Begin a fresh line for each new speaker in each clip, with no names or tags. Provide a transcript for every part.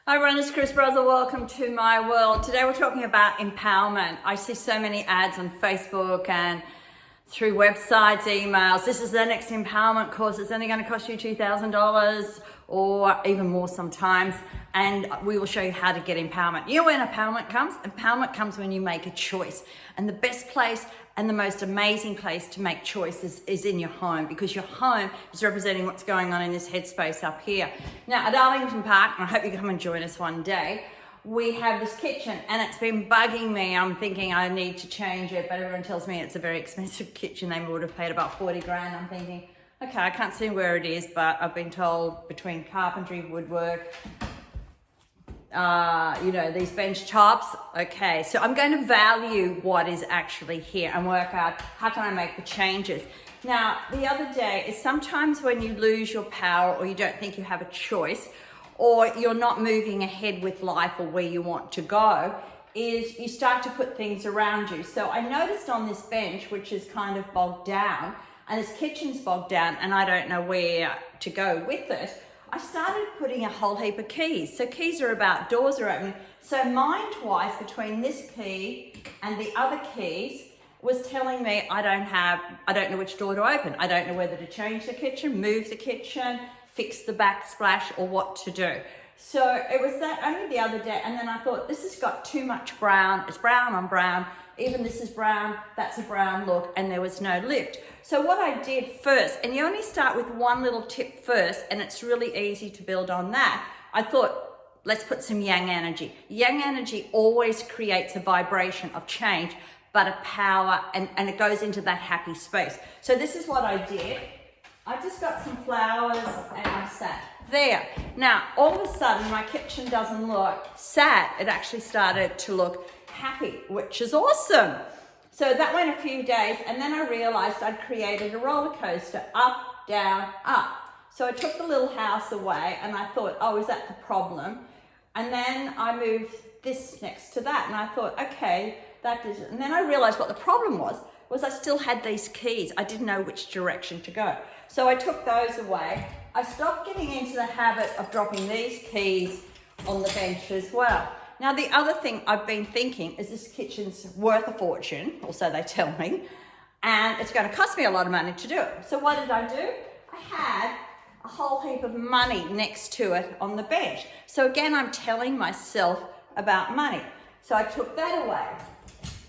Hi everyone, it's Chris Brazel. Welcome to my world. Today we're talking about empowerment. I see so many ads on Facebook and through websites, emails. This is the next empowerment course. It's only going to cost you $2,000 or even more sometimes. And we will show you how to get empowerment. You know when empowerment comes? Empowerment comes when you make a choice. And the best place and the most amazing place to make choices is in your home, because your home is representing what's going on in this headspace up here. Now at Arlington Park, and I hope you come and join us one day, we have this kitchen and it's been bugging me. I'm thinking I need to change it, but everyone tells me it's a very expensive kitchen. They would have paid about 40 grand. I'm thinking, okay, I can't see where it is, but I've been told between carpentry, woodwork, these bench tops. Okay, so I'm going to value what is actually here and work out how can I make the changes. Now, the other day is sometimes when you lose your power or you don't think you have a choice or you're not moving ahead with life or where you want to go, is you start to put things around you. So I noticed on this bench, which is kind of bogged down, and this kitchen's bogged down and I don't know where to go with it, I started putting a whole heap of keys. So keys are about doors are opening. So mind-wise, between this key and the other keys was telling me I don't know which door to open. I don't know whether to change the kitchen, move the kitchen, fix the backsplash, or what to do. So it was that only the other day, and then I thought, this has got too much brown. It's brown on brown. Even this is brown, that's a brown look, and there was no lift. So what I did first, and you only start with one little tip first, and it's really easy to build on that. I thought, let's put some yang energy. Yang energy always creates a vibration of change, but a power, and it goes into that happy space. So this is what I did. I just got some flowers and I sat there. Now, all of a sudden, my kitchen doesn't look sad. It actually started to look happy, which is awesome. So that went a few days, and then I realized I'd created a roller coaster, up, down, up. So I took the little house away and I thought, oh, is that the problem? And then I moved this next to that and I thought, okay, that is, and then I realized what the problem was I still had these keys. I didn't know which direction to go. So I took those away. I stopped getting into the habit of dropping these keys on the bench as well. Now, the other thing I've been thinking is this kitchen's worth a fortune, or so they tell me, and it's going to cost me a lot of money to do it. So what did I do? I had a whole heap of money next to it on the bench. So again, I'm telling myself about money. So I took that away.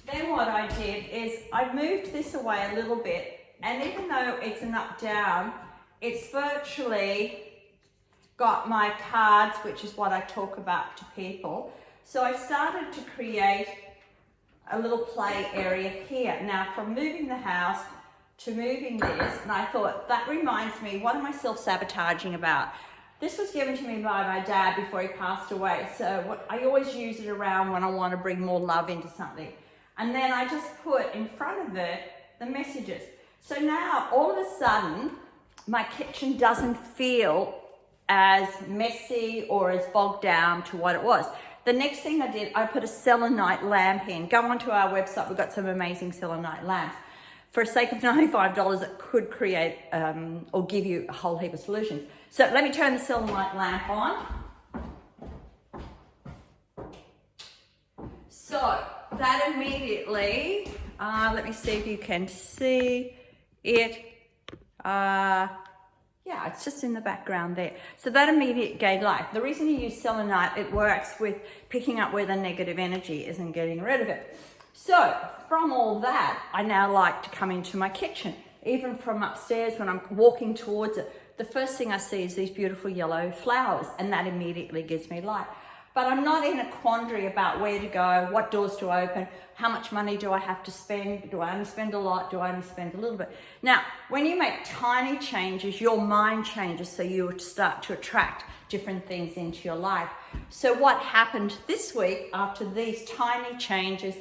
Then what I did is I moved this away a little bit, and even though it's an up-down, it's virtually got my cards, which is what I talk about to people. So I started to create a little play area here. Now, from moving the house to moving this, and I thought, that reminds me, what am I self-sabotaging about? This was given to me by my dad before he passed away. So I always use it around when I want to bring more love into something. And then I just put in front of it the messages. So now, all of a sudden, my kitchen doesn't feel as messy or as bogged down to what it was. The next thing I did, I put a selenite lamp in. Go onto our website, we've got some amazing selenite lamps. For a sake of $95, it could create or give you a whole heap of solutions. So let me turn the selenite lamp on. So that immediately, let me see if you can see it. Yeah, it's just in the background there. So that immediate gave life. The reason you use selenite, it works with picking up where the negative energy is and getting rid of it. So from all that, I now like to come into my kitchen. Even from upstairs, when I'm walking towards it, the first thing I see is these beautiful yellow flowers, and that immediately gives me light. But I'm not in a quandary about where to go, what doors to open, how much money do I have to spend, do I only spend a lot, do I only spend a little bit? Now, when you make tiny changes, your mind changes, so you start to attract different things into your life. So what happened this week, after these tiny changes,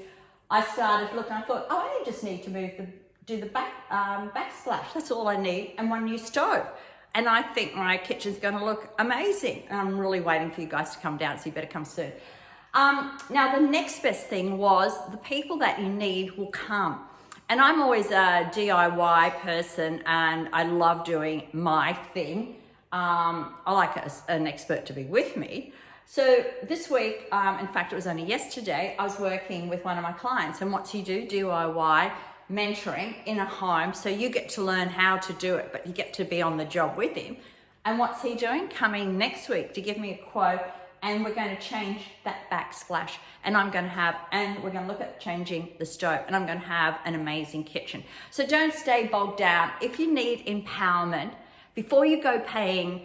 I started looking, I thought, oh, I only just need to do the backsplash, that's all I need, and one new stove. And I think my kitchen's going to look amazing. And I'm really waiting for you guys to come down, so you better come soon. Now, the next best thing was the people that you need will come. And I'm always a DIY person, and I love doing my thing. I like an expert to be with me. So this week, in fact, it was only yesterday, I was working with one of my clients, and what's he do? DIY mentoring in a home. So you get to learn how to do it, but you get to be on the job with him. And what's he doing? Coming next week to give me a quote, and we're going to change that backsplash, and we're going to look at changing the stove, and I'm going to have an amazing kitchen. So don't stay bogged down. If you need empowerment, before you go paying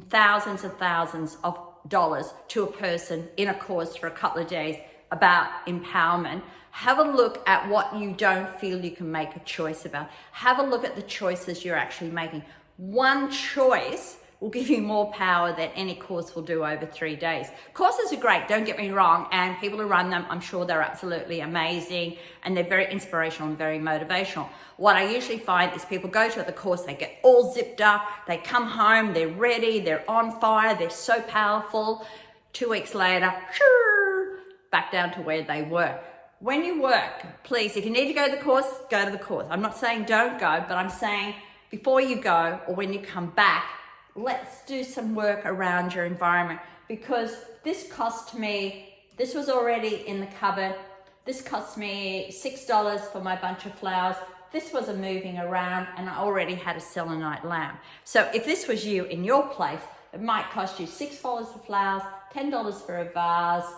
thousands and thousands of dollars to a person in a course for a couple of days about empowerment, have a look at what you don't feel you can make a choice about. Have a look at the choices you're actually making. One choice will give you more power than any course will do over 3 days. Courses are great, don't get me wrong, and people who run them, I'm sure they're absolutely amazing, and they're very inspirational and very motivational. What I usually find is people go to the course, they get all zipped up, they come home, they're ready, they're on fire, they're so powerful. 2 weeks later, back down to where they were. When you work, please, if you need to go to the course, go to the course. I'm not saying don't go, but I'm saying before you go or when you come back, let's do some work around your environment, because this cost me, this was already in the cupboard. This cost me $6 for my bunch of flowers. This was a moving around, and I already had a selenite lamp. So if this was you in your place, it might cost you $6 for flowers, $10 for a vase,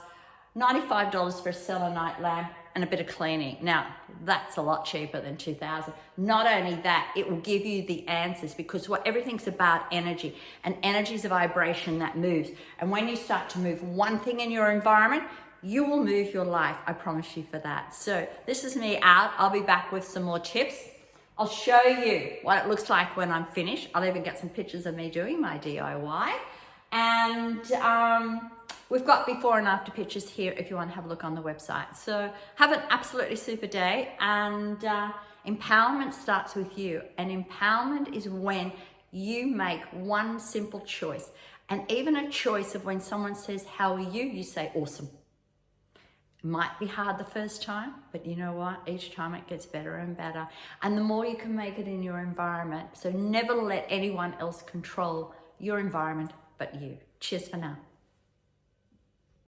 $95 for a selenite lamp, and a bit of cleaning. Now, that's a lot cheaper than $2,000. Not only that, it will give you the answers, because everything's about energy, and energy is a vibration that moves. And when you start to move one thing in your environment, you will move your life. I promise you for that. So this is me out. I'll be back with some more tips. I'll show you what it looks like when I'm finished. I'll even get some pictures of me doing my DIY. And we've got before and after pictures here if you want to have a look on the website. So have an absolutely super day, and empowerment starts with you. And empowerment is when you make one simple choice, and even a choice of when someone says, "How are you?" you say, "Awesome." It might be hard the first time, but you know what? Each time it gets better and better. And the more you can make it in your environment. So never let anyone else control your environment but you. Cheers for now.